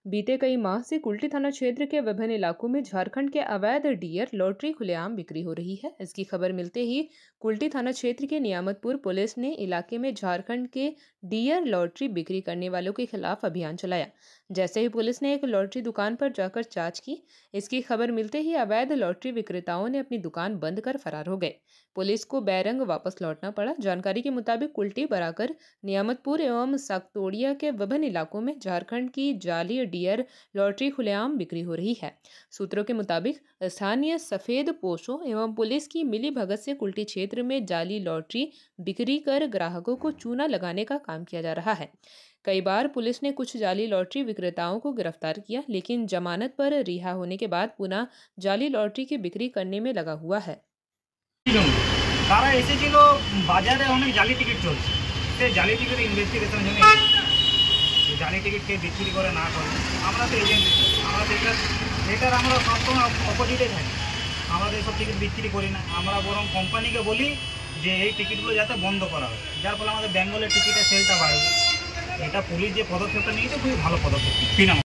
बीते कई माह से कुल्टी थाना क्षेत्र के विभिन्न इलाकों में झारखंड के अवैध डियर लॉटरी खुलेआम बिक्री हो रही है। इसकी खबर मिलते ही कुल्टी थाना क्षेत्र के नियामतपुर पुलिस ने इलाके में झारखंड के डियर लॉटरी बिक्री करने वालों के खिलाफ अभियान चलाया। जैसे ही पुलिस ने एक लॉटरी दुकान पर जाकर जांच की, इसकी खबर मिलते ही अवैध लॉटरी विक्रेताओं ने अपनी दुकान बंद कर फरार हो गए। पुलिस को बैरंग वापस लौटना पड़ा। जानकारी के मुताबिक कुल्टी, बराकर, नियामतपुर एवं सागतोड़िया के विभिन्न इलाकों में झारखंड की जाली डियर लॉटरी खुलेआम बिक्री हो रही है। सूत्रों के मुताबिक स्थानीय सफेद पोशों एवं पुलिस की मिली भगत से कुल्टी क्षेत्र में जाली लॉटरी बिक्री कर ग्राहकों को चूना लगाने का काम किया जा रहा है। कई बार पुलिस ने कुछ जाली लॉटरी विक्रेताओं को गिरफ्तार किया, लेकिन जमानत पर रिहा होने के बाद पुनः जाली लॉटरी की बिक्री करने में लगा हुआ है। তারা এসেছিল বাজারে অনেক জালি টিকিট চলছে, সেই জালি টিকিট ইনভেস্টিগেশন জন্য জালি টিকিট কে বিক্রি করে না করে আমরা তো এজেন্ট, আমরা তো এটার আমরা সবসময় অপোজিটে থাকি। আমরা এসব টিকিট বিক্রি করি না, আমরা বরং কোম্পানিকে বলি যে এই টিকিটগুলো যাতে বন্ধ করা হয়, যার ফলে আমাদের বেঙ্গলের টিকিটের সেলটা বাড়বে। এটা পুলিশ যে পদক্ষেপটা নিয়েছে খুবই ভালো পদক্ষেপ।